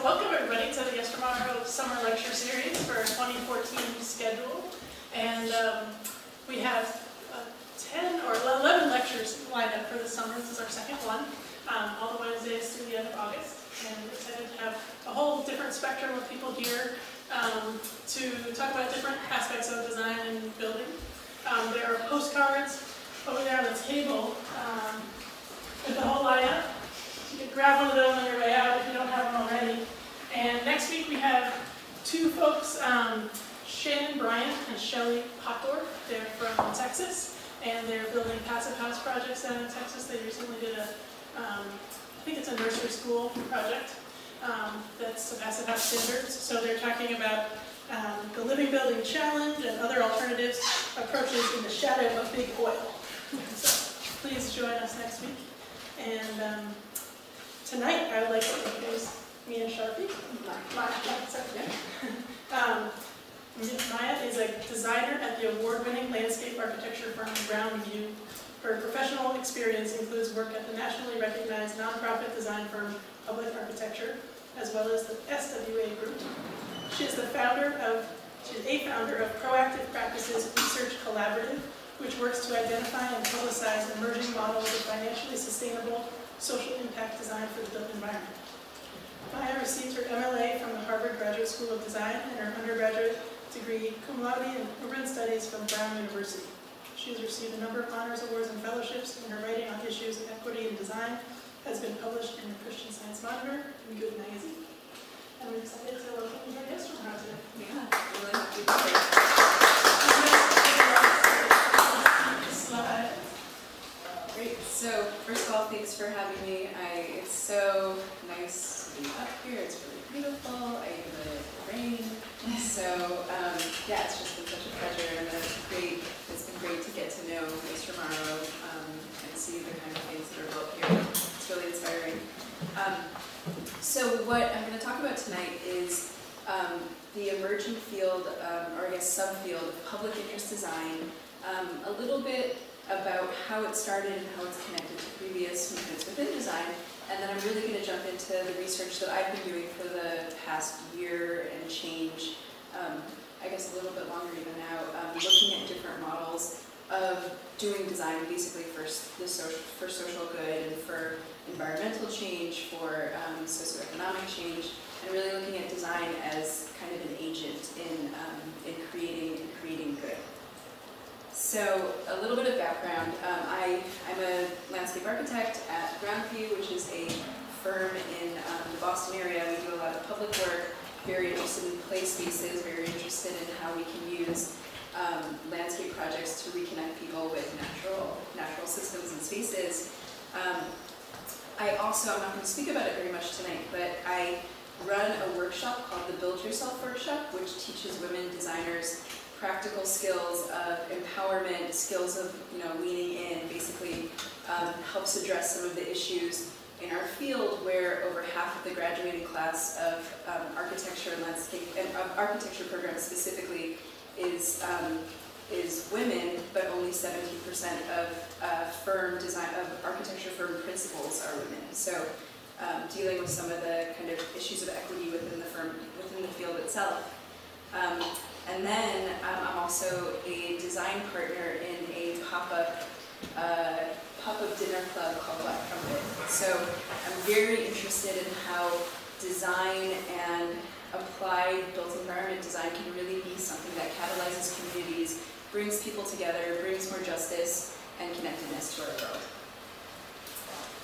So welcome everybody to the Yestermorrow Summer Lecture Series for our 2014 schedule. And we have 10 or 11 lectures lined up for this summer. This is our second one, all the Wednesdays through the end of August. And we're excited to have a whole different spectrum of people here to talk about different aspects of design and building. There are postcards over there on the table with the whole lineup. You can grab one of them on your way out if you don't have them already. And next week we have two folks, Shannon Bryant and Shelley Potdorf. They're from Texas, and they're building passive house projects down in Texas. They recently did I think it's a nursery school project that's to passive house standards. So they're talking about the living building challenge and other alternatives approaches in the shadow of big oil. So please join us next week. And tonight I would like to introduce Mia Scharphie. Mia is a designer at the award-winning landscape architecture firm Ground View. Her professional experience includes work at the nationally recognized nonprofit design firm Public Architecture, as well as the SWA Group. She is a founder of Proactive Practices Research Collaborative, which works to identify and publicize emerging models of financially sustainable social impact design for the built environment. Mia received her MLA from the Harvard Graduate School of Design and her undergraduate degree cum laude in urban studies from Brown University. She has received a number of honors, awards, and fellowships, and her writing on issues of equity and design has been published in the Christian Science Monitor and Good Magazine. And we're excited to welcome you to Yestermorrow today. Yeah, really happy to be here. Great. So first of all, thanks for having me. It's so nice to be up here. It's really beautiful. I even really like the rain. So yeah, it's just been such a pleasure, and it's been great to get to know Yestermorrow and see the kind of things that are built here. It's really inspiring. So what I'm going to talk about tonight is the emerging field, or I guess subfield of public interest design. A little bit about how it started and how it's connected to previous movements within design, and then I'm really going to jump into the research that I've been doing for the past year and change, I guess a little bit longer even now, looking at different models of doing design basically for social good and for environmental change, for socioeconomic change, and really looking at design as kind of an agent in creating good. So a little bit of background. I'm a landscape architect at Ground View, which is a firm in the Boston area. We do a lot of public work, very interested in play spaces, very interested in how we can use landscape projects to reconnect people with natural systems and spaces. I'm not going to speak about it very much tonight, but I run a workshop called the Build Yourself Workshop, which teaches women designers practical skills of empowerment, skills of leaning in, basically helps address some of the issues in our field where over half of the graduating class of architecture and landscape, and architecture programs specifically, is women, but only 17% of architecture firm principals are women. So dealing with some of the kind of issues of equity within the field itself. And then I'm also a design partner in a pop-up dinner club called Black Trumpet. So I'm very interested in how design and applied built environment design can really be something that catalyzes communities, brings people together, brings more justice and connectedness to our world.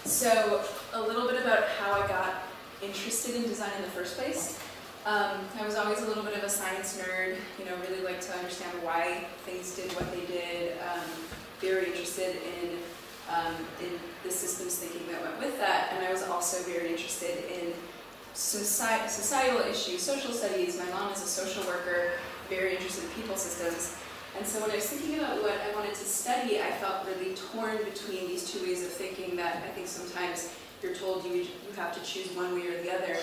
So a little bit about how I got interested in design in the first place. I was always a little bit of a science nerd, really liked to understand why things did what they did, very interested in the systems thinking that went with that, and I was also very interested in societal issues, social studies. My mom is a social worker, very interested in people systems, and so when I was thinking about what I wanted to study, I felt really torn between these two ways of thinking that I think sometimes you're told you have to choose one way or the other.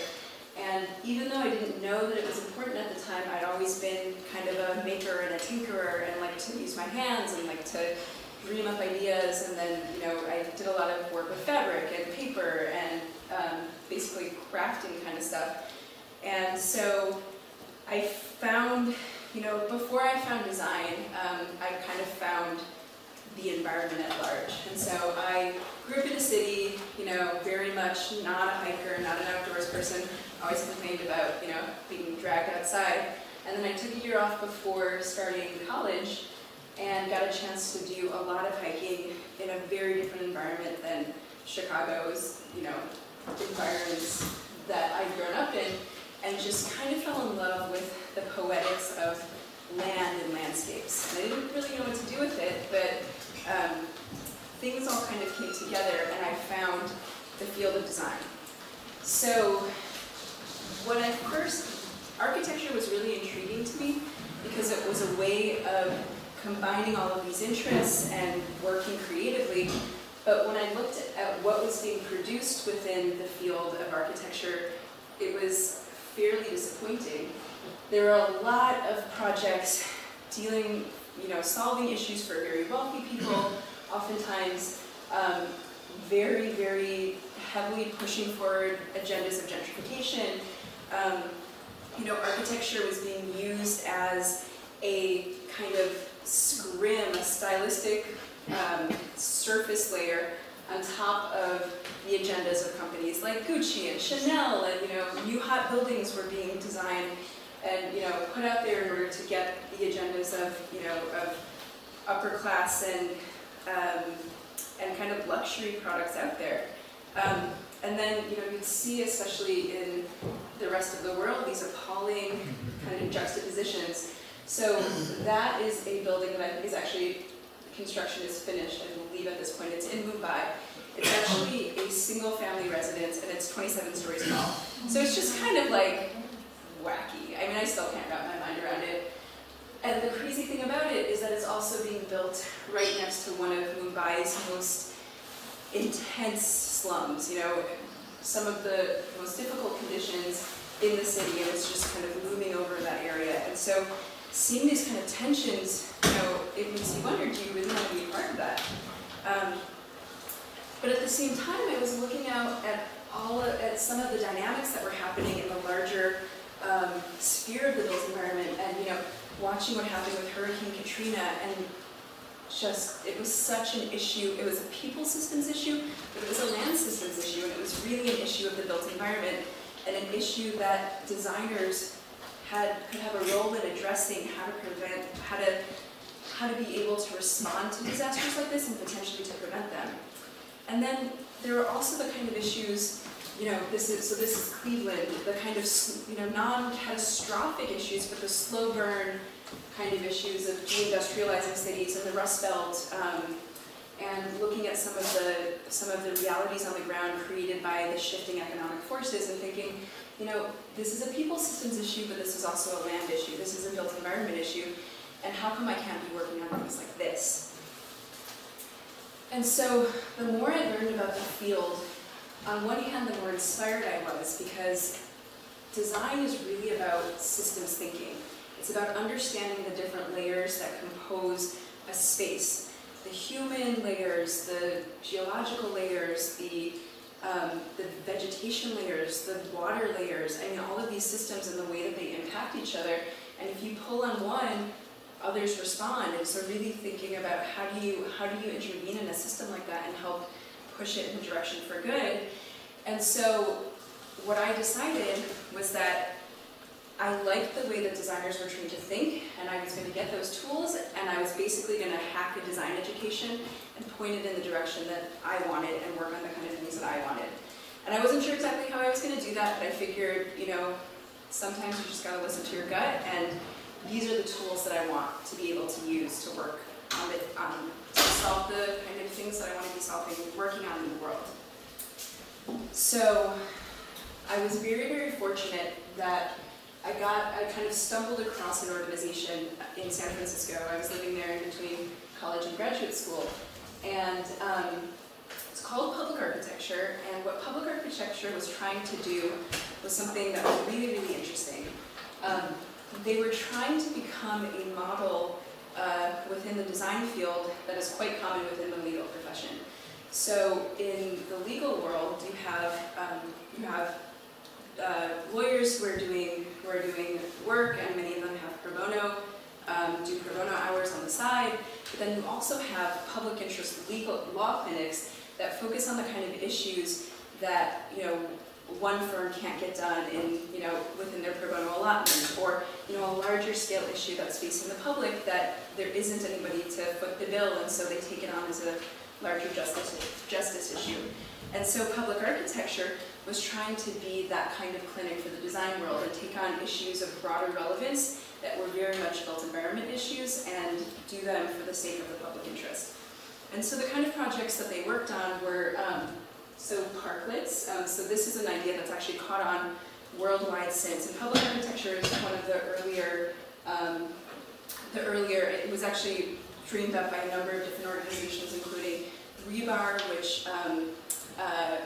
And even though I didn't know that it was important at the time, I'd always been kind of a maker and a tinkerer and liked to use my hands and like to dream up ideas. And then, I did a lot of work with fabric and paper and basically crafting kind of stuff. And so I found, before I found design, I kind of found the environment at large. And so I grew up in a city, very much not a hiker, not an outdoors person, always complained about, being dragged outside. And then I took a year off before starting college and got a chance to do a lot of hiking in a very different environment than Chicago's, environments that I'd grown up in, and just kind of fell in love with the poetics of land and landscapes. And I didn't really know what to do with it, but things all kind of came together, and I found the field of design. So architecture was really intriguing to me because it was a way of combining all of these interests and working creatively. But when I looked at what was being produced within the field of architecture, it was fairly disappointing. There were a lot of projects dealing, solving issues for very wealthy people, oftentimes very, very heavily pushing forward agendas of gentrification. Architecture was being used as a kind of scrim, a stylistic surface layer on top of the agendas of companies like Gucci and Chanel, and new hot buildings were being designed and put out there in order to get the agendas of upper class and kind of luxury products out there. And then you'd see, especially in the rest of the world, these appalling kind of juxtapositions. So that is a building that I think is actually, construction is finished, I believe at this point. It's in Mumbai. It's actually a single family residence, and it's 27 stories tall. So it's just kind of like wacky. I mean, I still can't wrap my mind around it. And the crazy thing about it is that it's also being built right next to one of Mumbai's most intense slums, some of the most difficult conditions in the city, and it's just kind of looming over that area. And so seeing these kind of tensions, it makes you wonder, do you really want to be a part of that? But at the same time, I was looking out at some of the dynamics that were happening in the larger sphere of the built environment, and watching what happened with Hurricane Katrina, and it was such an issue. It was a people systems issue, but it was a land systems issue, and it was really an issue of the built environment, and an issue that designers could have a role in addressing how to prevent, how to be able to respond to disasters like this and potentially to prevent them. And then there are also the kind of issues, this is Cleveland, the kind of non-catastrophic issues, but the slow burn kind of issues of deindustrializing cities and the Rust Belt, and looking at some of the realities on the ground created by the shifting economic forces, and thinking, this is a people systems issue, but this is also a land issue. This is a built environment issue, and how come I can't be working on things like this? And so the more I learned about the field, on one hand, the more inspired I was, because design is really about systems thinking. It's about understanding the different layers that compose a space. The human layers, the geological layers, the vegetation layers, the water layers, all of these systems and the way that they impact each other. And if you pull on one, others respond. And so really thinking about how do you intervene in a system like that and help push it in the direction for good. And so what I decided was that I liked the way that designers were trained to think, and I was going to get those tools, and I was basically going to hack a design education and point it in the direction that I wanted and work on the kind of things that I wanted. And I wasn't sure exactly how I was going to do that, but I figured, sometimes you just got to listen to your gut, and these are the tools that I want to be able to use to work on to solve the kind of things that I want to be working on in the world. So I was very, very fortunate that I kind of stumbled across an organization in San Francisco. I was living there in between college and graduate school. And it's called Public Architecture. And what Public Architecture was trying to do was something that was really, really interesting. They were trying to become a model within the design field that is quite common within the legal profession. So in the legal world, you have lawyers who are doing work, and many of them have pro bono, do pro bono hours on the side. But then you also have public interest legal law clinics that focus on the kind of issues that one firm can't get done in within their pro bono allotment, or a larger scale issue that's facing the public that there isn't anybody to foot the bill, and so they take it on as a larger justice issue. And so public architecture was trying to be that kind of clinic for the design world and take on issues of broader relevance that were very much built environment issues and do them for the sake of the public interest. And so the kind of projects that they worked on were parklets. So this is an idea that's actually caught on worldwide since. And public architecture is one of the earlier, it was actually dreamed up by a number of different organizations, including Rebar, which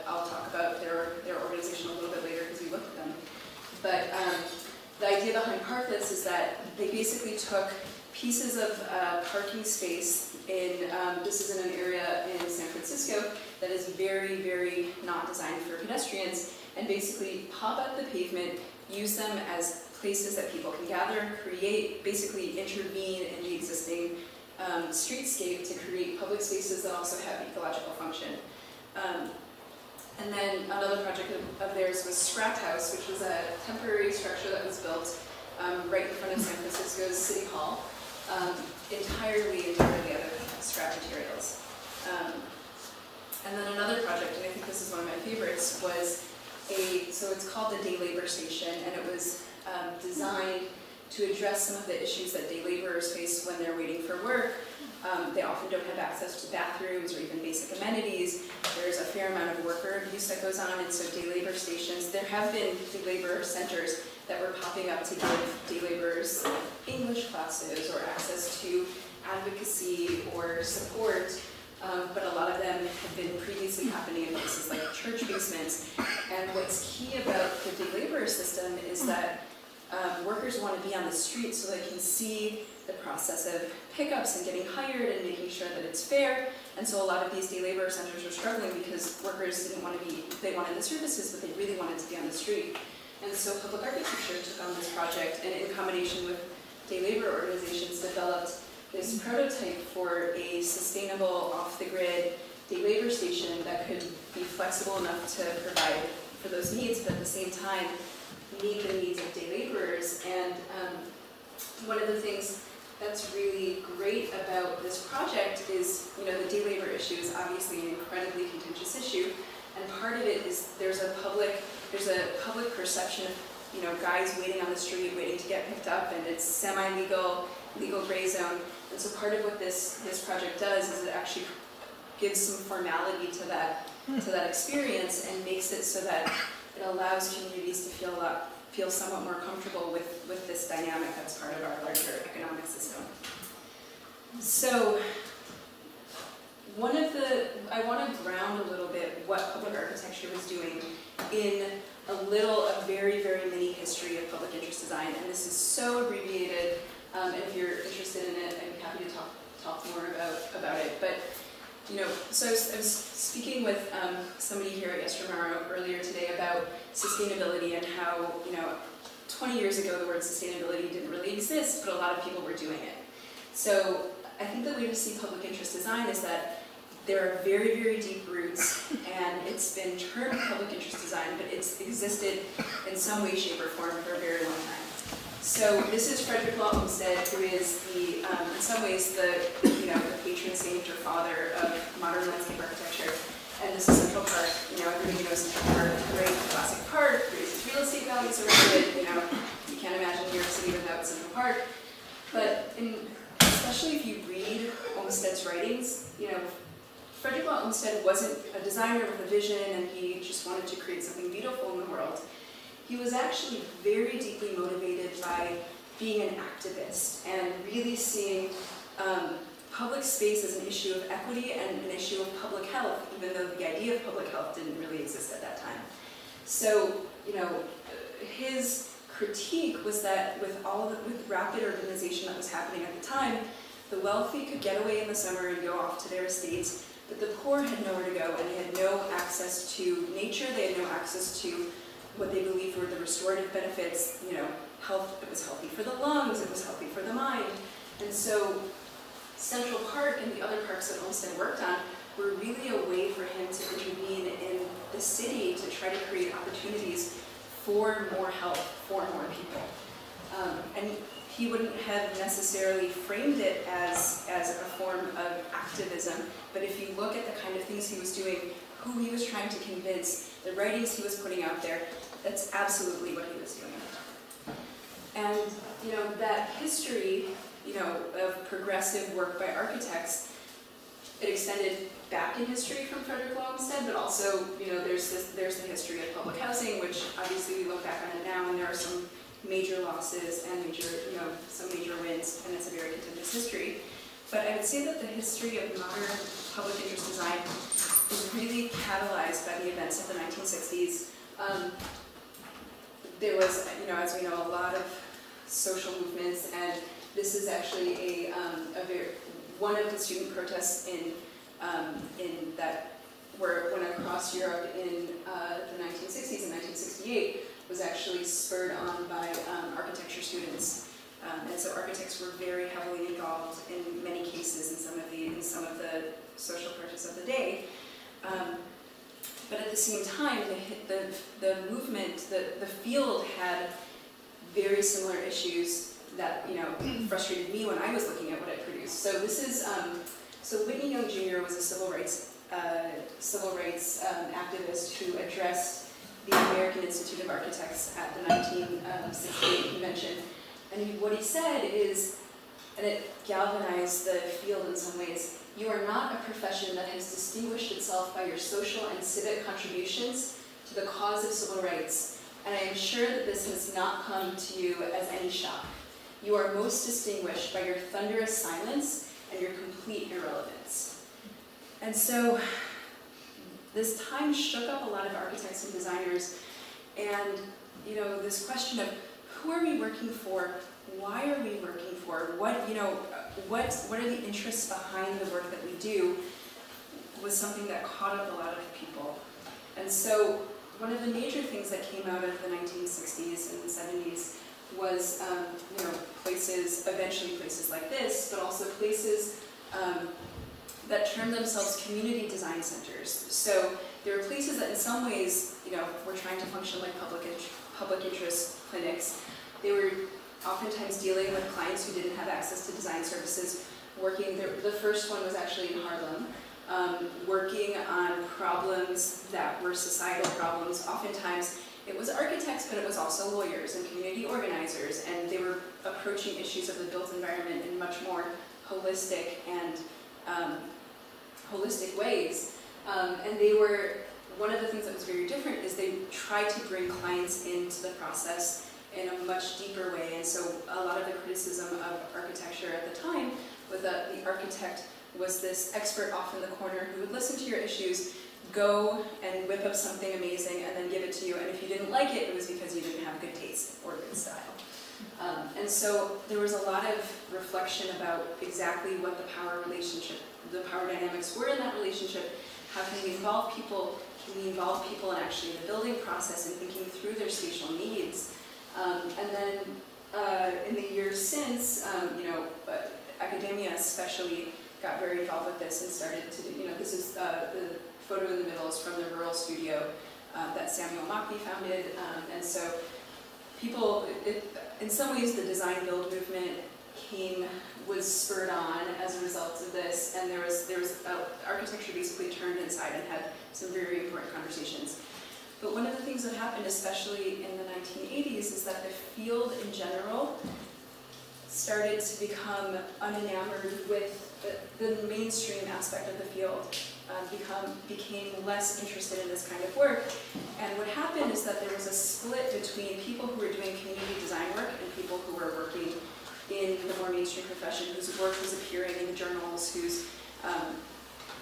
I'll talk about their organization a little bit later because we looked at them. But the idea behind parklets is that they basically took pieces of parking space in, this is in an area in San Francisco that is very, very not designed for pedestrians, and basically pop up the pavement, use them as places that people can gather, create, basically intervene in the existing streetscape to create public spaces that also have ecological function. And then another project of theirs was Scrap House, which was a temporary structure that was built right in front of San Francisco's City Hall, entirely out of scrap materials. And then another project, and I think this is one of my favorites, was so it's called the Day Labor Station, and it was designed to address some of the issues that day laborers face when they're waiting for work. They often don't have access to bathrooms or even basic amenities. There's a fair amount of worker abuse that goes on, and so day labor stations, there have been day labor centers that were popping up to give day laborers English classes or access to advocacy or support, but a lot of them have been previously happening in places like church basements. And what's key about the day labor system is that workers want to be on the street so they can see the process of pickups and getting hired and making sure that it's fair. And so a lot of these day labor centers are struggling because workers didn't want to be, they wanted the services, but they really wanted to be on the street. And so public architecture took on this project, and in combination with day labor organizations developed this prototype for a sustainable, off-the-grid day labor station that could be flexible enough to provide for those needs, but at the same time meet the needs of day laborers. And one of the things that's really great about this project is, the day labor issue is obviously an incredibly contentious issue, and part of it is there's a public perception of guys waiting on the street, waiting to get picked up, and it's semi-legal, legal gray zone. And so part of what this project does is it actually gives some formality to that experience and makes it so that it allows communities to feel somewhat more comfortable with this dynamic that's part of our larger economic system. So I want to ground a little bit what public architecture was doing in a very, very mini history of public interest design. And this is so abbreviated, and if you're interested in it, I'd be happy to talk more about it. But so I was speaking with somebody here at Yestermorrow earlier today about sustainability and how 20 years ago the word sustainability didn't really exist, but a lot of people were doing it. So I think the way to see public interest design is that there are very, very deep roots, and it's been termed public interest design, but it's existed in some way, shape, or form for a very long time. So this is Frederick Law Olmsted, who is in some ways the patron saint or father of modern landscape architecture. And this is Central Park. Everybody knows Central Park, a great classic park, raises real estate values around it. You can't imagine New York City without Central Park. But especially if you read Olmsted's writings, Frederick Law Olmsted wasn't a designer with a vision and he just wanted to create something beautiful in the world. He was actually very deeply motivated by being an activist and really seeing public space as an issue of equity and an issue of public health, even though the idea of public health didn't really exist at that time. So, his critique was that with rapid urbanization that was happening at the time, the wealthy could get away in the summer and go off to their estates, but the poor had nowhere to go, and they had no access to nature, they had no access to what they believed were the restorative benefits, health, it was healthy for the lungs, it was healthy for the mind. And so Central Park and the other parks that Olmsted worked on were really a way for him to intervene in the city to try to create opportunities for more health, for more people. And he wouldn't have necessarily framed it as a form of activism, but if you look at the kind of things he was doing, who he was trying to convince, the writings he was putting out there, that's absolutely what he was doing. And that history, of progressive work by architects, it extended back in history from Frederick Olmsted, but also, there's the history of public housing, which obviously we look back on it now, and there are some major losses and some major wins, and it's a very contentious history. But I would say that the history of modern public interest design is really catalyzed by the events of the 1960s. There was, as we know, a lot of social movements, and this is actually one of the student protests in that went across Europe in the 1960s and 1968 was actually spurred on by architecture students. And so architects were very heavily involved in many cases in some of the social protests of the day. But at the same time, the movement, the field had very similar issues that frustrated me when I was looking at what it produced. So this is so Whitney Young Jr. was a civil rights activist who addressed the American Institute of Architects at the 1968 convention. And what he said is, and it galvanized the field in some ways, you are not a profession that has distinguished itself by your social and civic contributions to the cause of civil rights, and I am sure that this has not come to you as any shock. You are most distinguished by your thunderous silence and your complete irrelevance. And so this time shook up a lot of architects and designers, and this question of who are we working for, why are we working for, what are the interests behind the work that we do, was something that caught up a lot of people. And so one of the major things that came out of the 1960s and 70s was eventually places like this, but also places that termed themselves community design centers. So there were places that in some ways, were trying to function like public interest clinics. They were oftentimes dealing with clients who didn't have access to design services, the first one was actually in Harlem, working on problems that were societal problems. Oftentimes it was architects, but it was also lawyers and community organizers, and they were approaching issues of the built environment in much more holistic ways. And they were, one of the things that was very different is they tried to bring clients into the process in a much deeper way. And so a lot of the criticism of architecture at the time was that the architect was this expert off in the corner who would listen to your issues, go and whip up something amazing and then give it to you, and if you didn't like it, it was because you didn't have good taste or good style. And so there was a lot of reflection about exactly what the power dynamics were in that relationship. How can we involve people? Can we involve people in actually the building process and thinking through their spatial needs? And then in the years since, academia especially got very involved with this and started to do, this is the photo in the middle is from the rural studio that Samuel Mockney founded. And so people, in some ways the design build movement was spurred on as a result of this, and there was architecture basically turned inside and had some very important conversations. But one of the things that happened, especially in the 1980s, is that the field in general started to become unenamored with the mainstream aspect of the field, became less interested in this kind of work. And what happened is that there was a split between people who were doing community design work and people who were working in the more mainstream profession, whose work was appearing in the journals, who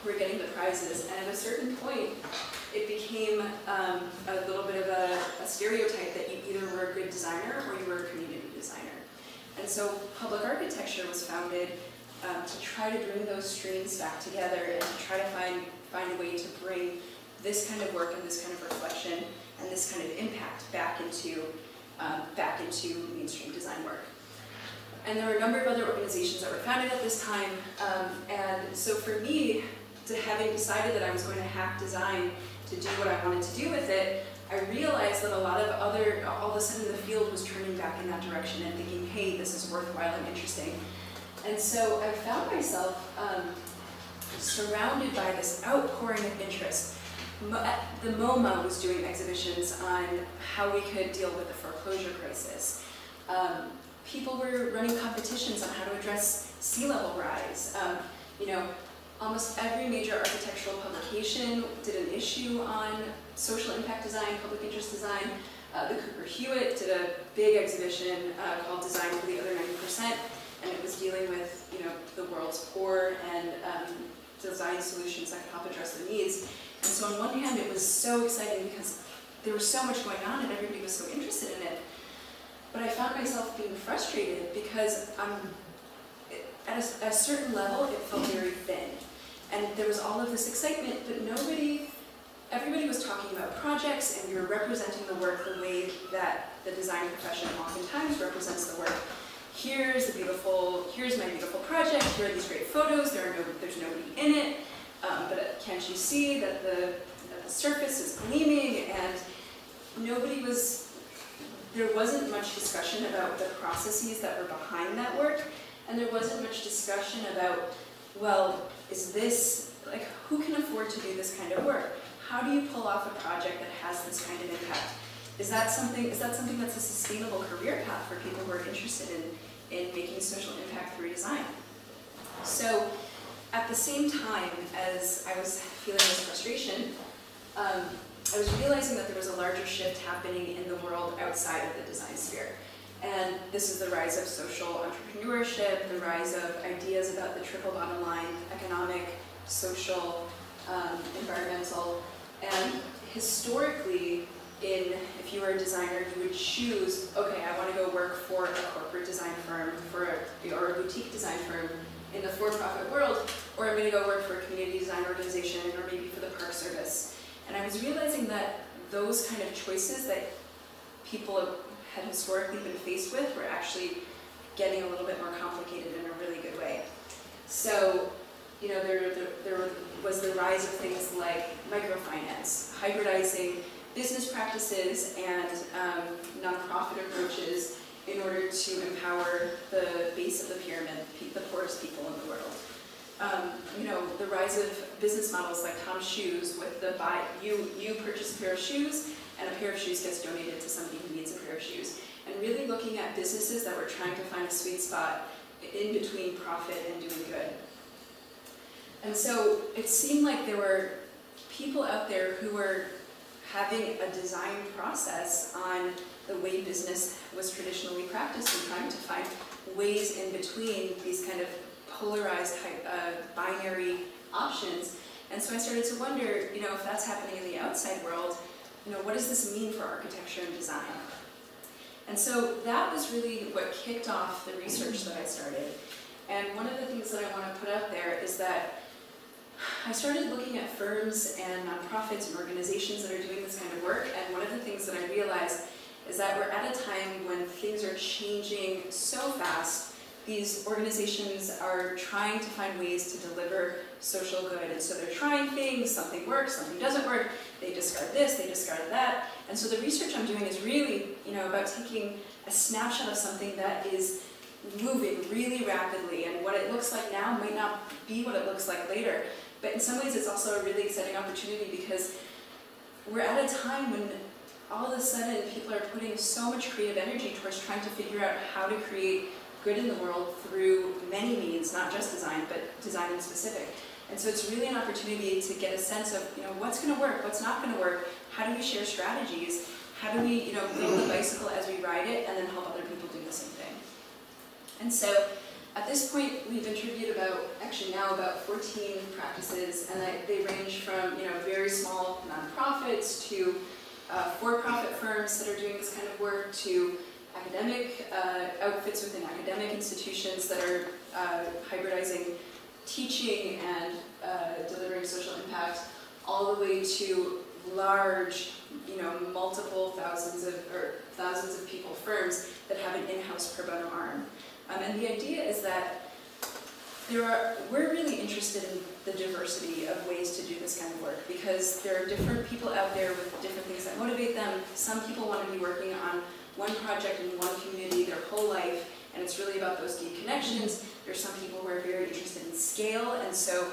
were getting the prizes. And at a certain point, it became a little bit of a stereotype that you either were a good designer or you were a community designer. And so public architecture was founded to try to bring those streams back together and to try to find a way to bring this kind of work and this kind of reflection and this kind of impact back into mainstream design work. And there were a number of other organizations that were founded at this time, and so for me, having decided that I was going to hack design to do what I wanted to do with it, I realized that all of a sudden the field was turning back in that direction and thinking, hey, this is worthwhile and interesting. And so I found myself surrounded by this outpouring of interest. The MoMA was doing exhibitions on how we could deal with the foreclosure crisis. People were running competitions on how to address sea level rise. Almost every major architectural publication did an issue on social impact design, public interest design. The Cooper Hewitt did a big exhibition called Design for the Other 90%, and it was dealing with the world's poor and design solutions that could help address their needs. And so on one hand, it was so exciting because there was so much going on and everybody was so interested in it. But I found myself being frustrated because at a certain level, it felt very thin. And there was all of this excitement, but everybody was talking about projects, and we were representing the work the way that the design profession oftentimes represents the work. Here's my beautiful project, here are these great photos, there's nobody in it, but can't you see that the surface is gleaming, and there wasn't much discussion about the processes that were behind that work, and there wasn't much discussion about, well, who can afford to do this kind of work? How do you pull off a project that has this kind of impact? Is that something that's a sustainable career path for people who are interested in making social impact through design? So at the same time as I was feeling this frustration, I was realizing that there was a larger shift happening in the world outside of the design sphere. And this is the rise of social entrepreneurship, the rise of ideas about the triple bottom line, economic, social, environmental. And historically, if you were a designer, you would choose, okay, I want to go work for a corporate design firm or a boutique design firm in the for-profit world, or I'm going to go work for a community design organization, or maybe for the Park Service. And I was realizing that those kind of choices that people had historically been faced with were actually getting a little bit more complicated in a really good way. So, there was the rise of things like microfinance, hybridizing business practices and nonprofit approaches in order to empower the base of the pyramid, the poorest people in the world. The rise of business models like Tom's Shoes, with you purchase a pair of shoes, and a pair of shoes gets donated to somebody who needs a pair of shoes. And really looking at businesses that were trying to find a sweet spot in between profit and doing good. And so it seemed like there were people out there who were having a design process on the way business was traditionally practiced and trying to find ways in between these kind of polarized binary options. And so I started to wonder, if that's happening in the outside world, what does this mean for architecture and design? And so that was really what kicked off the research that I started. And one of the things that I want to put out there is that I started looking at firms and nonprofits and organizations that are doing this kind of work, and one of the things that I realized is that we're at a time when things are changing so fast. These organizations are trying to find ways to deliver social good, and so they're trying things, something works, something doesn't work, they discard this, they discard that, and so the research I'm doing is really, about taking a snapshot of something that is moving really rapidly, and what it looks like now might not be what it looks like later, but in some ways it's also a really exciting opportunity because we're at a time when all of a sudden people are putting so much creative energy towards trying to figure out how to create good in the world through many means, not just design, but design in specific. And so it's really an opportunity to get a sense of, what's going to work, what's not going to work, how do we share strategies, how do we, build the bicycle as we ride it, and then help other people do the same thing. And so at this point, we've interviewed about 14 practices, and they range from, very small nonprofits to for-profit firms that are doing this kind of work to academic outfits within academic institutions that are hybridizing teaching and delivering social impact, all the way to large multiple thousands of people firms that have an in-house pro bono arm. And the idea is that we're really interested in the diversity of ways to do this kind of work, because there are different people out there with different things that motivate them. Some people want to be working on one project in one community their whole life, and it's really about those deep connections. There's some people who are very interested in scale, and so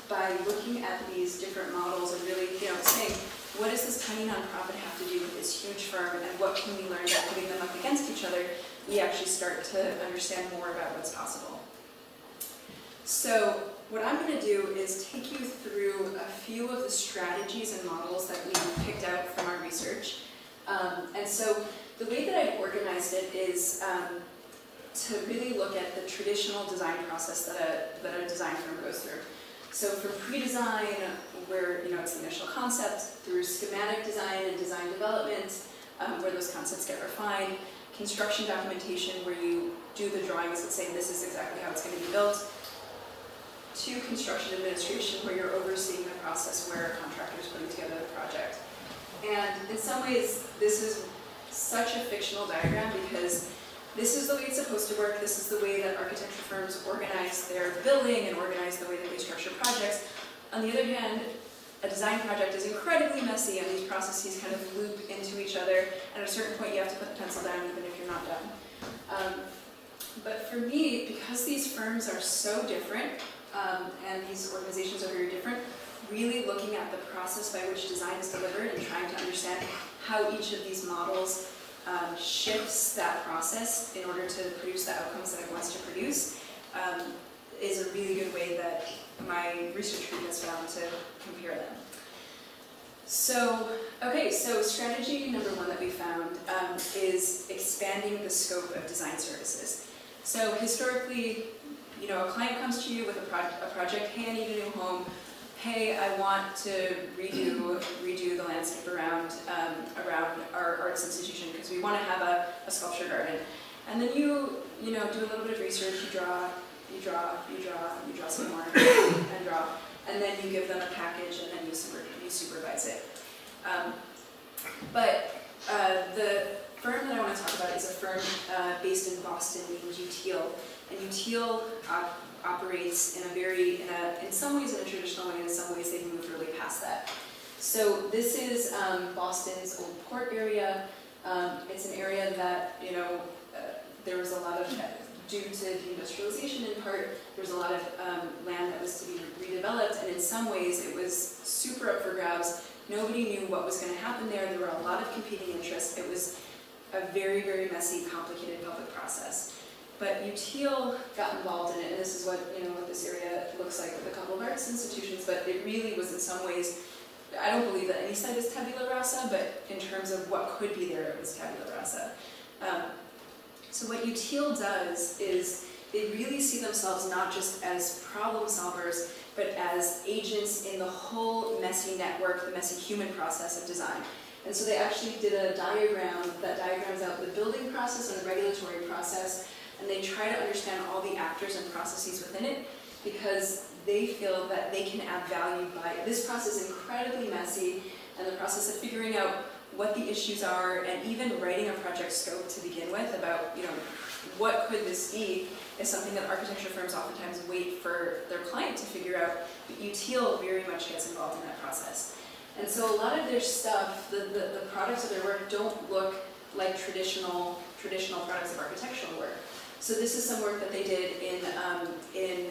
by looking at these different models and really saying, what does this tiny nonprofit have to do with this huge firm, and what can we learn by putting them up against each other, we actually start to understand more about what's possible. So what I'm going to do is take you through a few of the strategies and models that we picked out from our research. And so the way that I've organized it is to really look at the traditional design process that a design firm goes through. So from pre-design, where it's the initial concept, through schematic design and design development, where those concepts get refined, construction documentation, where you do the drawings that say this is exactly how it's going to be built, to construction administration, where you're overseeing the process where a contractor is putting together the project. And in some ways, this is such a fictional diagram, because this is the way it's supposed to work. This is the way that architecture firms organize their billing and organize the way that they structure projects. On the other hand, a design project is incredibly messy, and these processes kind of loop into each other. And at a certain point, you have to put the pencil down, even if you're not done. But for me, because these firms are so different, and these organizations are very different, really looking at the process by which design is delivered and trying to understand how each of these models shifts that process in order to produce the outcomes that it wants to produce is a really good way that my research group has found to compare them. So, okay, so strategy number one that we found is expanding the scope of design services. So historically, a client comes to you with a project, hey, I need a new home, hey, I want to redo the landscape around our arts institution because we want to have a sculpture garden. And then you do a little bit of research, you draw some more, and draw, and then you give them a package, and then you supervise it. But the firm that I want to talk about is a firm based in Boston named Untitled. And Untitled operates in some ways in a traditional way, and in some ways they've moved really past that. So this is Boston's Old Port area. It's an area that, there was a lot of, due to deindustrialization in part, there was a lot of land that was to be redeveloped, and in some ways it was super up for grabs. Nobody knew what was going to happen there. There were a lot of competing interests. It was a very, very messy, complicated public process. But Untitled got involved in it, and this is what what this area looks like with a couple of arts institutions. But it really was, in some ways, I don't believe that any site is tabula rasa, but in terms of what could be there, it was tabula rasa. So what Untitled does is they really see themselves not just as problem solvers, but as agents in the whole messy network, the messy human process of design. And so they actually did a diagram that diagrams out the building process and the regulatory process, and they try to understand all the actors and processes within it, because they feel that they can add value by it. This process is incredibly messy, and the process of figuring out what the issues are, and even writing a project scope to begin with about, what could this be, is something that architecture firms oftentimes wait for their client to figure out, but Untitled very much gets involved in that process. And so a lot of their stuff, the products of their work don't look like traditional products of architectural work. So this is some work that they did in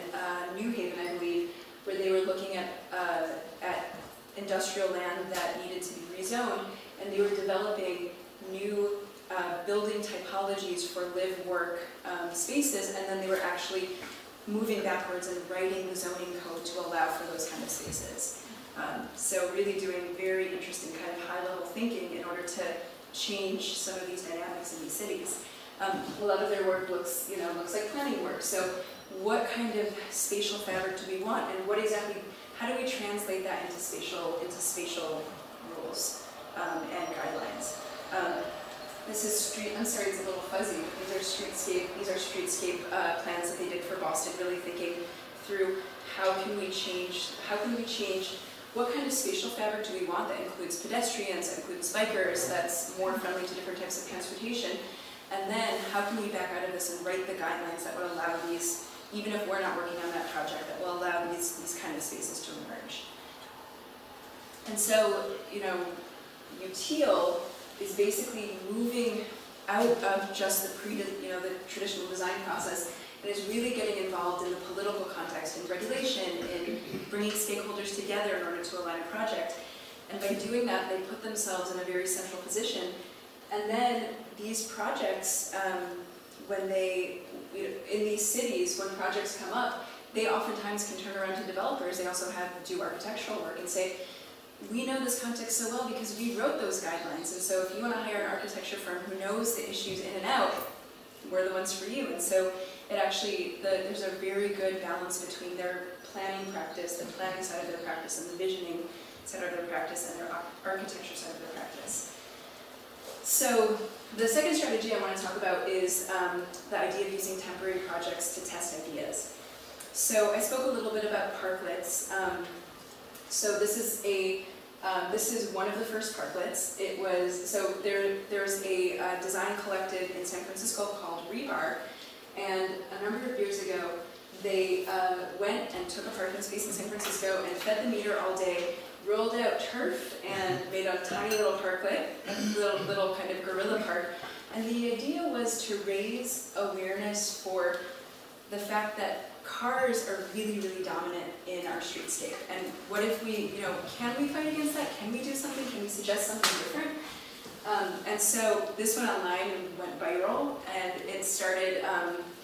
New Haven, I believe, where they were looking at industrial land that needed to be rezoned, and they were developing new building typologies for live-work spaces, and then they were actually moving backwards and writing the zoning code to allow for those kind of spaces. So really doing very interesting kind of high-level thinking in order to change some of these dynamics in these cities. A lot of their work looks like planning work. So what kind of spatial fabric do we want, and what exactly, how do we translate that into spatial rules and guidelines? This is street. I'm sorry, it's a little fuzzy. These are streetscape plans that they did for Boston. Really thinking through how can we change what kind of spatial fabric do we want that includes pedestrians, that includes bikers, that's more friendly to different types of transportation, and then how can we back out of this and write the guidelines that would allow these, even if we're not working on that project, that will allow these kind of spaces to emerge. And so, you know, util is basically moving out of just the traditional design process, and is really getting involved in the political context, in regulation, in bringing stakeholders together in order to align a project. And by doing that, they put themselves in a very central position. And then these projects, when they, in these cities, when projects come up, they oftentimes can turn around to developers. They also do architectural work and say, we know this context so well because we wrote those guidelines. And so if you want to hire an architecture firm who knows the issues in and out, we're the ones for you. And so it actually, there's a very good balance between their planning practice, the planning side of their practice, and the visioning side of their practice, and their architecture side of their practice. So the second strategy I want to talk about is the idea of using temporary projects to test ideas. So I spoke a little bit about parklets. So this is one of the first parklets. It was, so there's a design collective in San Francisco called Rebar, and a number of years ago they went and took a parking space in San Francisco and fed the meter all day, rolled out turf and made a tiny little parklet, a little kind of guerrilla park. And the idea was to raise awareness for the fact that cars are really, really dominant in our streetscape. And what if we, can we fight against that? Can we do something? Can we suggest something different? And so this went online and went viral, and it started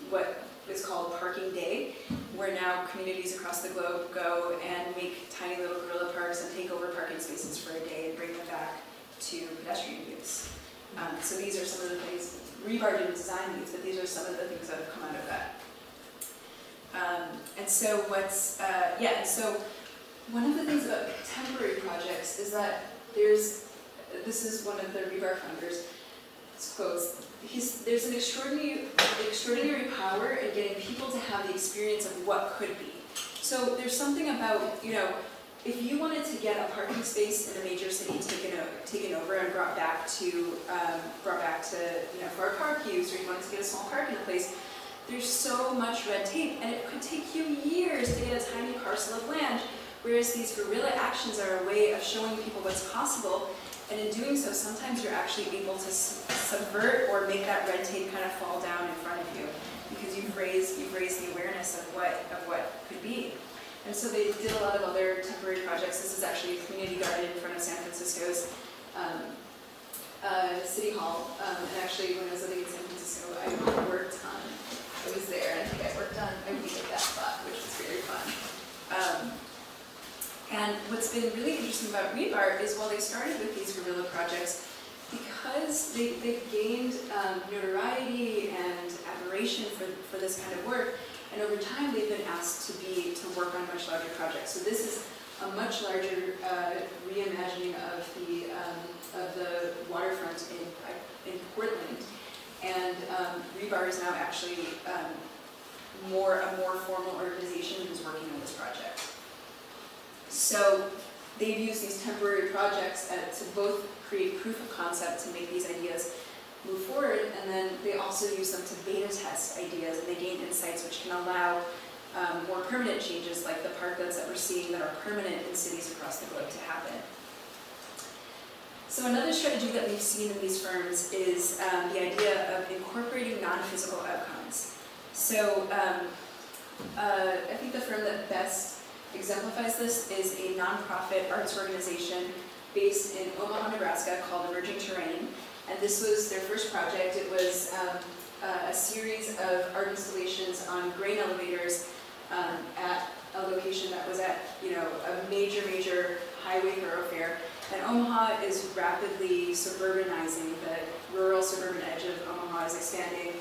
what is called Parking Day, where now communities across the globe go and make tiny little guerrilla parks and take over parking spaces for a day and bring them back to pedestrian use. So these are some of the things, Rebar didn't design these, but these are some of the things that have come out of that. And so so one of the things about temporary projects is that this is one of the Rebar founders, his quotes, there's an extraordinary power in getting people to have the experience of what could be. So there's something about, if you wanted to get a parking space in a major city taken over and brought back to for a park use, or you wanted to get a small park in a place, there's so much red tape, and it could take you years to get a tiny parcel of land, whereas these guerrilla actions are a way of showing people what's possible, and in doing so, sometimes you're actually able to subvert or make that red tape kind of fall down in front of you, because you've raised the awareness of what could be. And so they did a lot of other temporary projects. This is actually a community garden in front of San Francisco's City Hall. And actually, when I was living in San Francisco, I worked on, I was there, and I think I worked on a week at that spot, which was very fun. And what's been really interesting about Rebar is while they started with these guerrilla projects, because they've gained notoriety and admiration for this kind of work, and over time they've been asked to work on much larger projects. So this is a much larger reimagining of the waterfront in Portland, and Rebar is now actually a more formal organization who's working on this project. So they've used these temporary projects to both create proof of concept to make these ideas move forward, and then they also use them to beta test ideas, and they gain insights which can allow more permanent changes like the parklets that we're seeing that are permanent in cities across the globe to happen. So another strategy that we've seen in these firms is the idea of incorporating non-physical outcomes. So I think the firm that best exemplifies this is a nonprofit arts organization based in Omaha, Nebraska called Emerging Terrain. And this was their first project. It was a series of art installations on grain elevators at a location that was at a major highway thoroughfare. And Omaha is rapidly suburbanizing. The rural suburban edge of Omaha is expanding.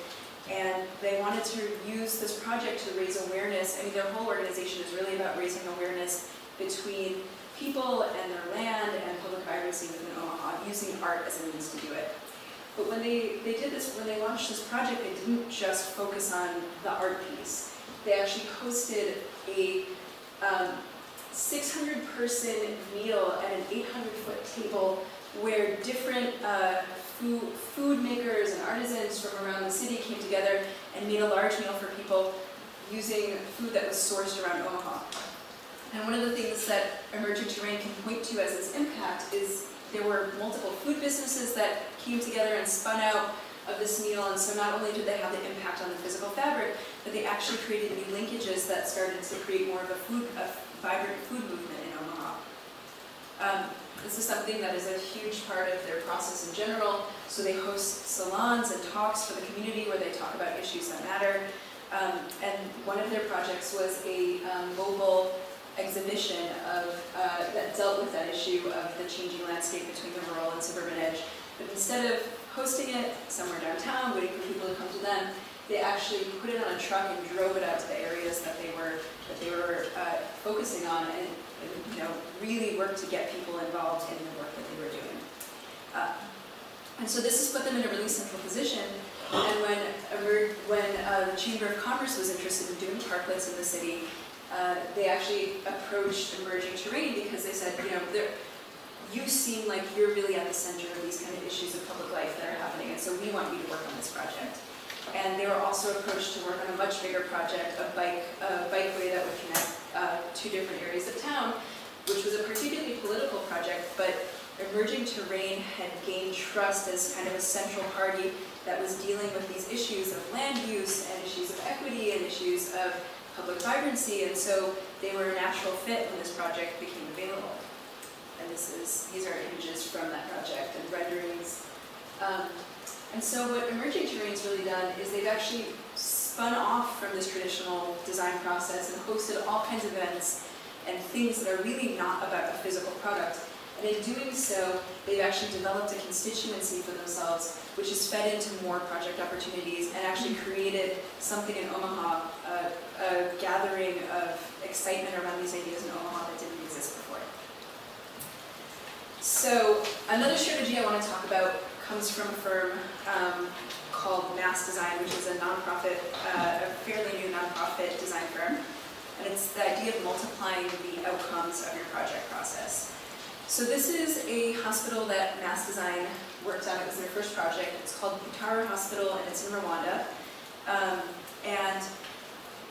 And they wanted to use this project to raise awareness. I mean, their whole organization is really about raising awareness between people and their land and public vibrancy within Omaha, using art as a means to do it. But when they did this, when they launched this project, they didn't just focus on the art piece. They actually hosted 600-person meal at an 800-foot table where different food makers and artisans from around the city came together and made a large meal for people using food that was sourced around Omaha. And one of the things that emerging terrain can point to as its impact is there were multiple food businesses that came together and spun out of this meal, and so not only did they have the impact on the physical fabric, but they actually created new linkages that started to create more of a vibrant food movement in Omaha. This is something that is a huge part of their process in general, so they host salons and talks for the community where they talk about issues that matter. And one of their projects was a mobile exhibition that dealt with that issue of the changing landscape between the rural and suburban edge. But instead of hosting it somewhere downtown, waiting for people to come to them, they actually put it on a truck and drove it out to the areas that they were focusing on, and really worked to get people involved in the work that they were doing. And so this has put them in a really central position. And when the Chamber of Commerce was interested in doing parklets in the city, they actually approached Emerging Terrain because they said, you seem like you're really at the center of these kind of issues of public life that are happening, and so we want you to work on this project. And they were also approached to work on a much bigger project, a bikeway that would connect two different areas of town, which was a particularly political project, but Emerging Terrain had gained trust as kind of a central party that was dealing with these issues of land use and issues of equity and issues of public vibrancy, and so they were a natural fit when this project became available. And these are images from that project and renderings. And so what Emerging Terrain's really done is they've actually spun off from this traditional design process and hosted all kinds of events and things that are really not about a physical product. And in doing so, they've actually developed a constituency for themselves, which has fed into more project opportunities and actually created something in Omaha, a gathering of excitement around these ideas in Omaha that didn't exist before. So another strategy I want to talk about comes from a firm called Mass Design, which is a nonprofit, a fairly new nonprofit design firm. And it's the idea of multiplying the outcomes of your project process. So this is a hospital that Mass Design worked on. It was their first project. It's called Butaro Hospital, and it's in Rwanda. And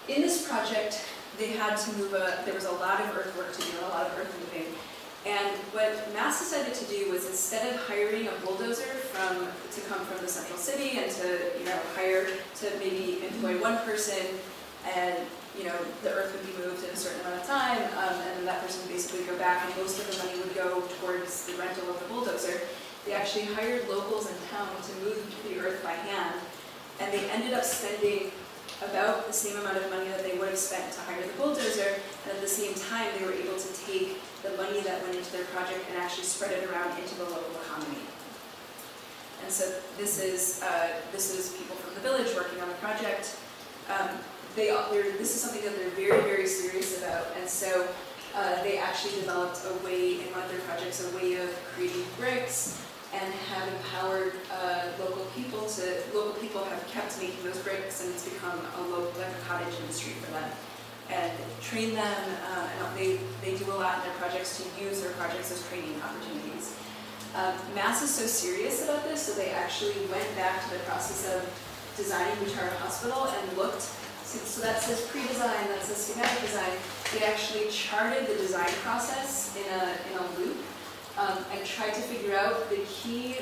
in this project, they had to move there was a lot of earthwork to do, a lot of earth moving. And what Mass decided to do was, instead of hiring a bulldozer to come from the central city and to hire to maybe employ one person, and the earth would be moved in a certain amount of time, and then that person would basically go back, and most of the money would go towards the rental of the bulldozer. They actually hired locals in town to move the earth by hand, and they ended up spending about the same amount of money that they would have spent to hire the bulldozer, and at the same time they were able to take the money that went into their project and actually spread it around into the local economy. And so this is people from the village working on the project. This is something that they're very, very serious about, and so they actually developed a way, in one of their projects, a way of creating bricks and have empowered local people have kept making those bricks, and it's become like a cottage industry for them. And train them, and they do a lot in their projects to use their projects as training opportunities. Mass is so serious about this, so they actually went back to the process of designing Butaro Hospital and looked. So that says pre-design, that says schematic design. They actually charted the design process in a loop and tried to figure out the key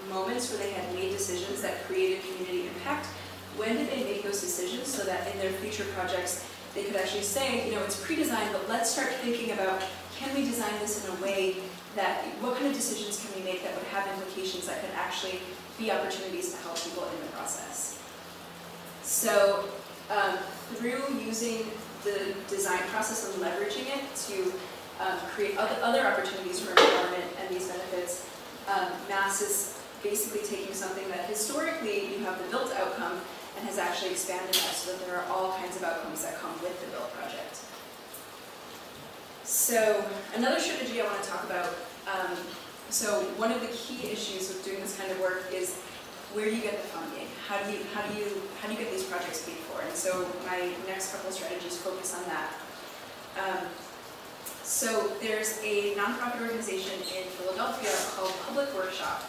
moments where they had made decisions that created community impact. When did they make those decisions so that in their future projects they could actually say, it's pre-designed, but let's start thinking about, can we design this in a way that, what kind of decisions can we make that would have implications that could actually be opportunities to help people in the process. So through using the design process and leveraging it to create other opportunities for empowerment and these benefits, Mass is basically taking something that historically you have the built outcome and has actually expanded that so that there are all kinds of outcomes that come with the built project. So another strategy I want to talk about, so one of the key issues with doing this kind of work is, where do you get the funding? How do you get these projects paid for? And so my next couple of strategies focus on that. So there's a nonprofit organization in Philadelphia called Public Workshop.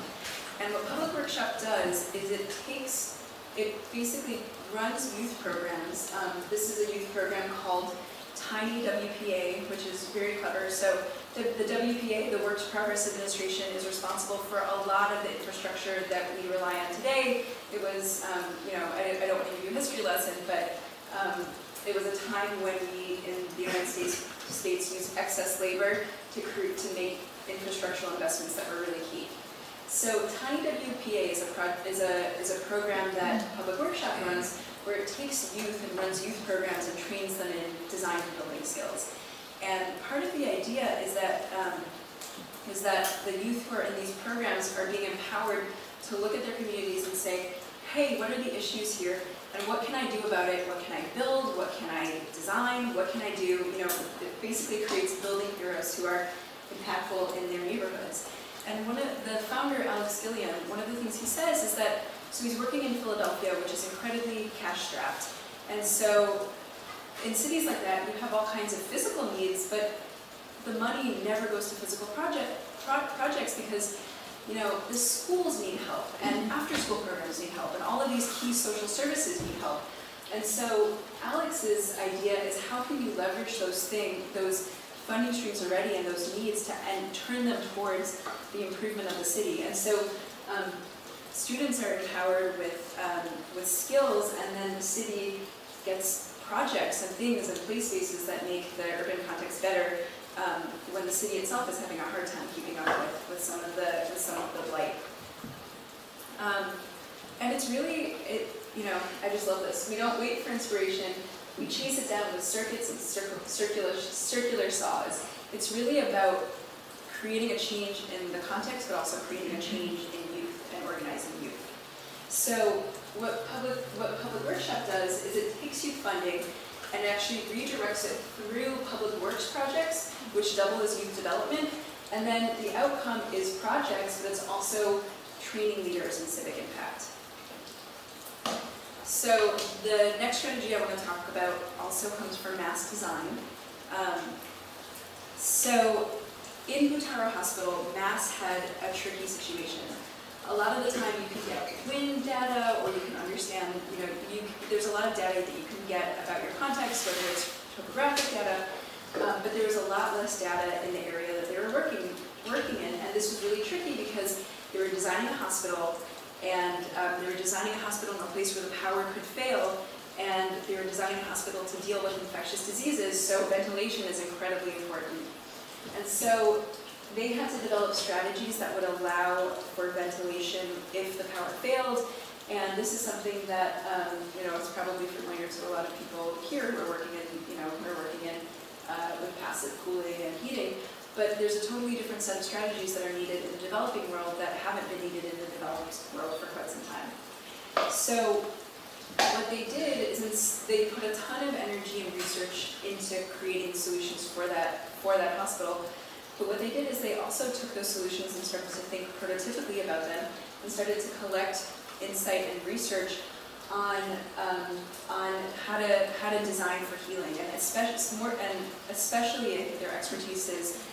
And what Public Workshop does is it basically runs youth programs. This is a youth program called Tiny WPA, which is very clever. So the WPA, the Works Progress Administration, is responsible for a lot of the infrastructure that we rely on today. It was, I don't want to give you a history lesson, but it was a time when we in the United States used excess labor to make infrastructural investments that were really key. So Tiny WPA is a program that Public Workshop runs, where it takes youth and runs youth programs and trains them in design and building skills. And part of the idea is that the youth who are in these programs are being empowered to look at their communities and say, hey, what are the issues here? And what can I do about it? What can I build? What can I design? What can I do? You know, it basically creates building heroes who are impactful in their neighborhoods. And the founder, Alex Gilliam, one of the things he says is that, so he's working in Philadelphia, which is incredibly cash-strapped. And so in cities like that, you have all kinds of physical needs, but the money never goes to physical projects because, you know, the schools need help, and after-school programs need help, and all of these key social services need help. And so Alex's idea is, how can you leverage those funding streams already and those needs and turn them towards the improvement of the city? And so students are empowered with skills, and then the city gets projects and things and play spaces that make the urban context better when the city itself is having a hard time keeping up with some of the blight. And it's really, I just love this. We don't wait for inspiration. We chase it down with circuits and circular saws. It's really about creating a change in the context, but also creating a change in youth and organizing youth. So what Public Workshop does is it takes youth funding and actually redirects it through public works projects, which double as youth development. And then the outcome is projects, but it's also training leaders in civic impact. So the next strategy I want to talk about also comes from mass design. So in Butaro Hospital, Mass had a tricky situation. A lot of the time you can get wind data, or you can understand, there's a lot of data that you can get about your context, whether it's topographic data, but there was a lot less data in the area that they were working in, and this was really tricky because they were designing a hospital, and they were designing a hospital in a place where the power could fail, and they were designing a hospital to deal with infectious diseases, so ventilation is incredibly important. And so they had to develop strategies that would allow for ventilation if the power failed, and this is something that is probably familiar to a lot of people here who are working in, with passive cooling and heating. But there's a totally different set of strategies that are needed in the developing world that haven't been needed in the developed world for quite some time. So what they did is they put a ton of energy and research into creating solutions for that hospital. But what they did is they also took those solutions and started to think prototypically about them and started to collect insight and research on how to design for healing, and especially I think their expertise is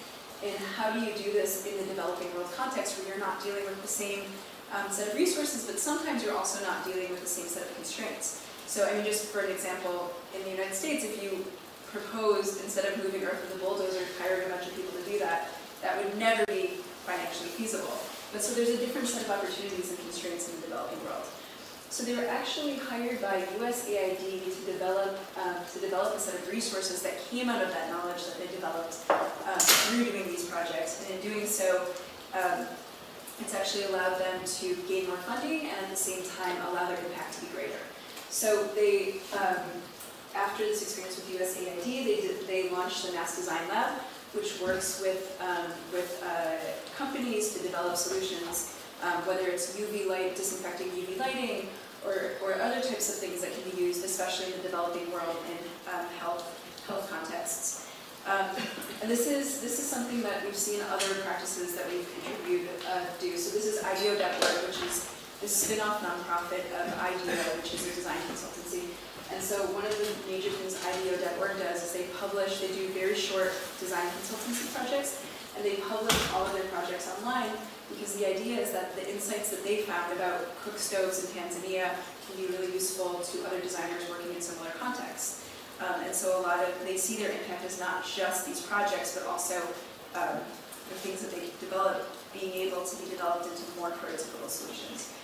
in how do you do this in the developing world context where you're not dealing with the same set of resources, but sometimes you're also not dealing with the same set of constraints. So just for an example, in the United States, if you proposed, instead of moving earth with a bulldozer, hiring a bunch of people to do that, that would never be financially feasible. But so there's a different set of opportunities and constraints in the developing world. So they were actually hired by USAID to develop a set of resources that came out of that knowledge that they developed through doing these projects. And in doing so, it's actually allowed them to gain more funding and at the same time allow their impact to be greater. So they, after this experience with USAID, they launched the Mass Design Lab, which works with companies to develop solutions, whether it's UV light, disinfecting UV lighting, or other types of things that can be used, especially in the developing world in health contexts. And this is something that we've seen other practices that we've contributed do. So this is IDEO.org, which is the spin-off nonprofit of IDEO, which is a design consultancy. And And so one of the major things IDEO.org does is they do very short design consultancy projects, and they publish all of their projects online, because the idea is that the insights that they found about cook stoves in Tanzania can be really useful to other designers working in similar contexts. And so they see their impact as not just these projects, but also the things that they develop being able to be developed into more prototypical solutions.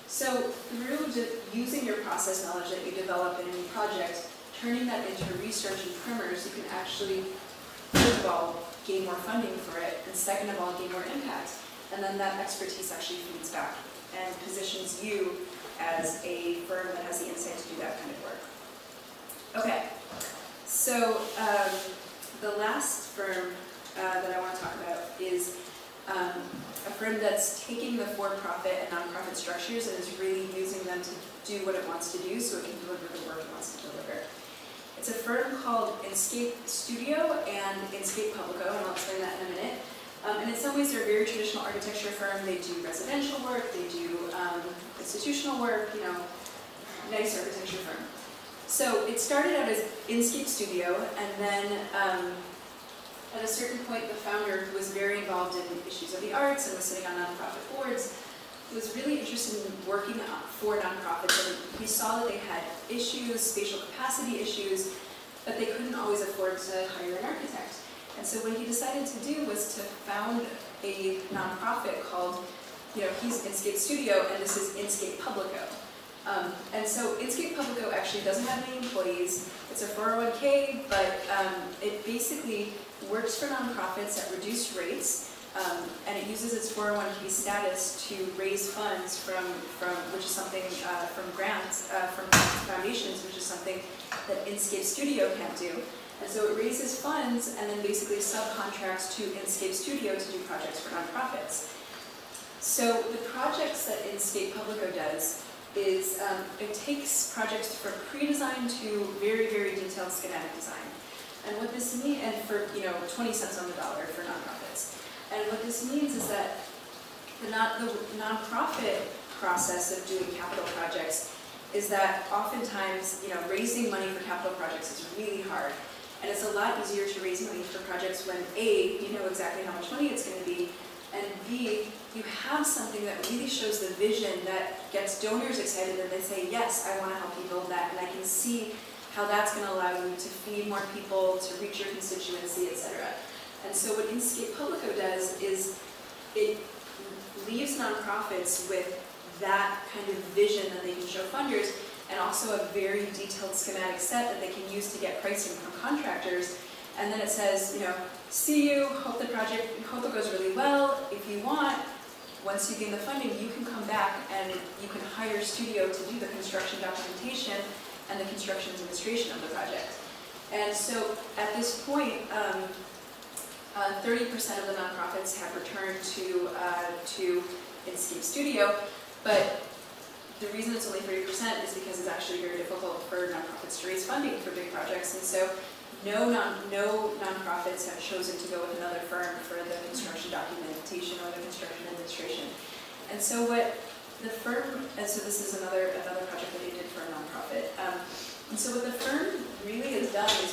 So through using your process knowledge that you develop in any project, turning that into research and primers, you can actually, first of all, gain more funding for it, and second of all, gain more impact. And then that expertise actually feeds back and positions you as a firm that has the insight to do that kind of work. Okay, so the last firm that I want to talk about is a firm that's taking the for-profit and nonprofit structures and is really using them to do what it wants to do so it can deliver the work it wants to deliver. It's a firm called Inscape Studio and Inscape Publico, and I'll explain that in a minute. And in some ways they're a very traditional architecture firm. They do residential work, they do institutional work, nice architecture firm. So it started out as Inscape Studio, and then at a certain point the founder, who was very involved in issues of the arts and was sitting on nonprofit boards, was really interested in working for nonprofits, and he saw that they had issues, spatial capacity issues, but they couldn't always afford to hire an architect. And so what he decided to do was to found a nonprofit called, he's Inscape Studio, and this is Inscape Publico. And so Inscape Publico actually doesn't have any employees. It's a 401k, but it basically works for nonprofits at reduced rates, and it uses its 401k status to raise funds from which is something from grants from foundations, which is something that Inscape Studio can't do. And so it raises funds and then basically subcontracts to Inscape Studio to do projects for nonprofits. So the projects that Inscape Publico does is it takes projects from pre-design to very, very detailed schematic design. And what this means, and for 20 cents on the dollar for nonprofits. And what this means is that the nonprofit process of doing capital projects is that oftentimes, raising money for capital projects is really hard. And it's a lot easier to raise money for projects when A, you know exactly how much money it's going to be, and B, you have something that really shows the vision that gets donors excited and they say, yes, I want to help you build that, and I can see how that's going to allow you to feed more people, to reach your constituency, etc. And so what Inscape Publico does is it leaves nonprofits with that kind of vision that they can show funders, and also a very detailed schematic set that they can use to get pricing from contractors. And then it says, see you, hope it goes really well. If you want, once you gain the funding, you can come back and you can hire a studio to do the construction documentation and the construction administration of the project. And so at this point, 30% of the nonprofits have returned to Inscape Studio, but the reason it's only 30% is because it's actually very difficult for nonprofits to raise funding for big projects, and so no nonprofits have chosen to go with another firm for the construction documentation or the construction administration. And so what the firm, and so this is another project that they did for a nonprofit. And so what the firm really has done is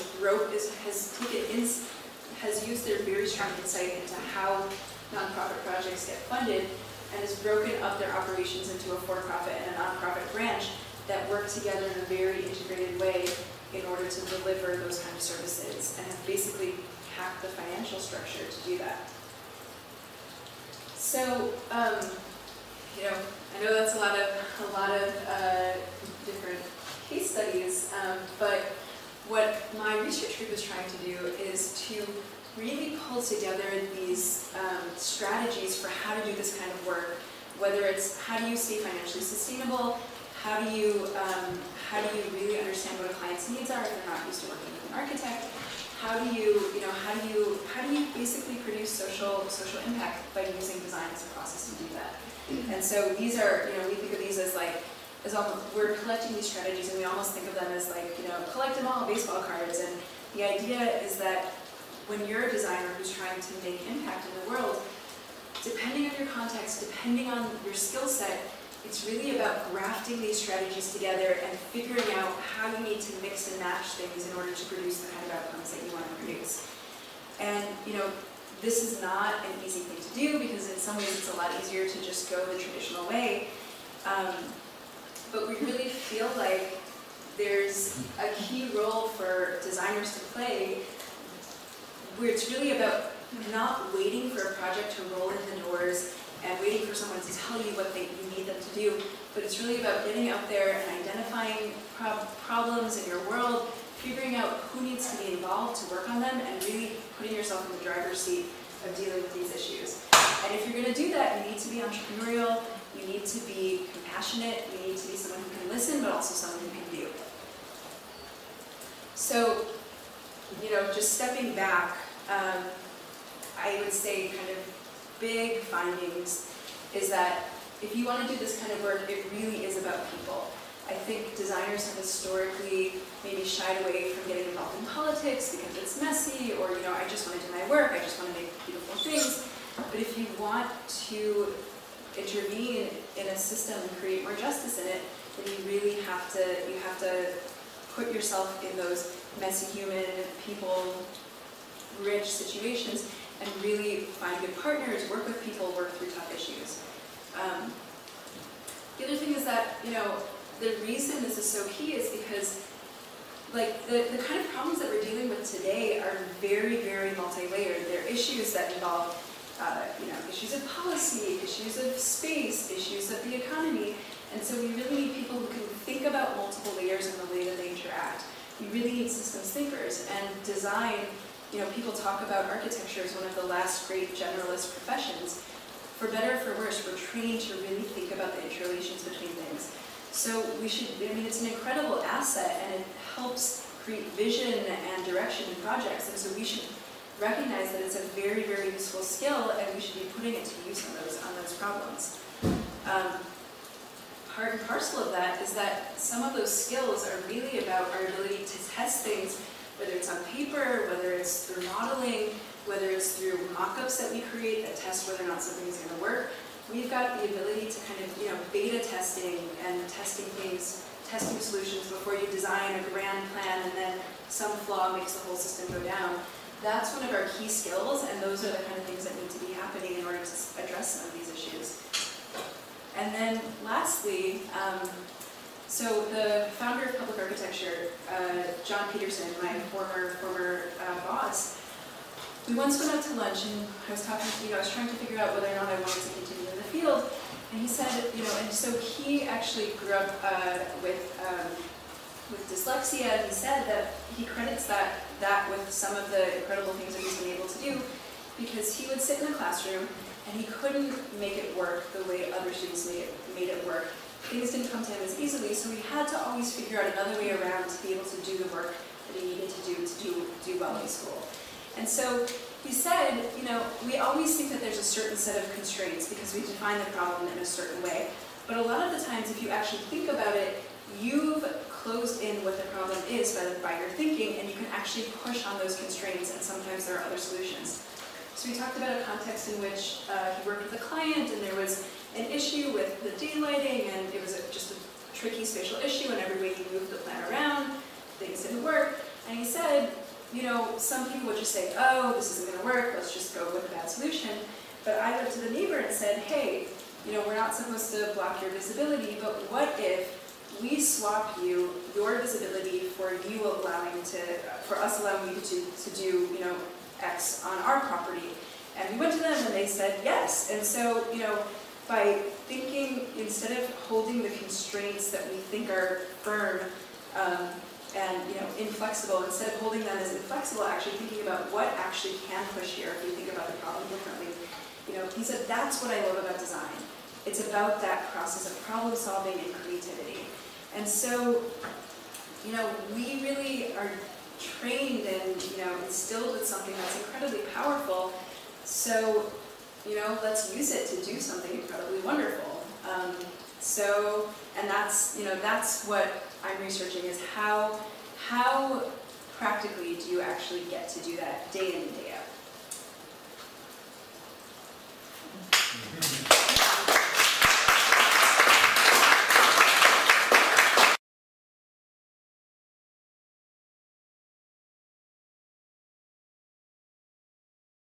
has used their very strong insight into how nonprofit projects get funded, and has broken up their operations into a for-profit and a nonprofit branch that work together in a very integrated way in order to deliver those kind of services, and have basically hacked the financial structure to do that. So, I know that's a lot of different case studies, but what my research group is trying to do is to really pull together these strategies for how to do this kind of work, whether it's how do you stay financially sustainable, how do you really understand what a client's needs are if they're not used to working with an architect, how do you basically produce social impact by using design as a process to do that. And so these are, we think of these as we're collecting these strategies, and we almost think of them as collect them all, baseball cards. And the idea is that when you're a designer who's trying to make impact in the world, depending on your context, depending on your skill set, it's really about grafting these strategies together and figuring out how you need to mix and match things in order to produce the kind of outcomes that you want to produce. And this is not an easy thing to do because in some ways it's a lot easier to just go the traditional way. But we really feel like there's a key role for designers to play where it's really about not waiting for a project to roll in the doors and waiting for someone to tell you what you need them to do, but it's really about getting out there and identifying problems in your world, figuring out who needs to be involved to work on them, and really putting yourself in the driver's seat of dealing with these issues. And if you're going to do that, you need to be entrepreneurial, you need to be compassionate, you need to be someone who can listen, but also someone who can do. So, just stepping back, I would say kind of big findings is that if you want to do this kind of work, it really is about people. I think designers have historically maybe shied away from getting involved in politics because it's messy, or I just want to do my work, I just want to make beautiful things. But if you want to intervene in a system and create more justice in it, then you really have to put yourself in those messy human, people-rich situations and really find good partners, work with people, work through tough issues. The other thing is that, the reason this is so key is because the kind of problems that we're dealing with today are very, very multi-layered. They're issues that involve issues of policy, issues of space, issues of the economy. And so we really need people who can think about multiple layers in the way that they interact. We really need systems thinkers. And design, people talk about architecture as one of the last great generalist professions. For better or for worse, we're trained to really think about the interrelations between things. So we should, it's an incredible asset, and it helps create vision and direction in projects. And so we should recognize that it's a very, very useful skill, and we should be putting it to use on those problems. Part and parcel of that is that some of those skills are really about our ability to test things, whether it's on paper, whether it's through modeling, whether it's through mock-ups that we create that test whether or not something is going to work. We've got the ability to kind of, beta testing and testing things, testing solutions before you design a grand plan and then some flaw makes the whole system go down. That's one of our key skills, and those are the kind of things that need to be happening in order to address some of these issues. And then lastly, so the founder of public architecture, John Peterson, my former boss, we once went out to lunch, and I was talking to I was trying to figure out whether or not I wanted to continue in the field. And he said, and so he actually grew up with dyslexia, and he said that he credits that with some of the incredible things that he's been able to do, because he would sit in the classroom and he couldn't make it work the way other students made it work. Things didn't come to him as easily, so he had to always figure out another way around to be able to do the work that he needed to do well in school. And so he said, we always think that there's a certain set of constraints because we define the problem in a certain way. But a lot of the times, if you actually think about it, you've closed in what the problem is by your thinking, and you can actually push on those constraints, and sometimes there are other solutions. So we talked about a context in which he worked with a client, and there was an issue with the daylighting, and it was just a tricky spatial issue, and every way he moved the plan around, things didn't work. And he said, some people would just say, oh, this isn't going to work, let's just go with a bad solution. But I went to the neighbor and said, hey, we're not supposed to block your visibility, but what if we swap your visibility for us allowing you to do, X on our property? And we went to them and they said yes. And so, by thinking, instead of holding the constraints that we think are firm, and inflexible, instead of holding them as inflexible, actually thinking about what actually can push here if we think about the problem differently. He said that's what I love about design. It's about that process of problem solving and creativity. And so, we really are trained and instilled with something that's incredibly powerful. So, let's use it to do something incredibly wonderful. And that's what I'm researching, is how practically do you actually get to do that day in and day out?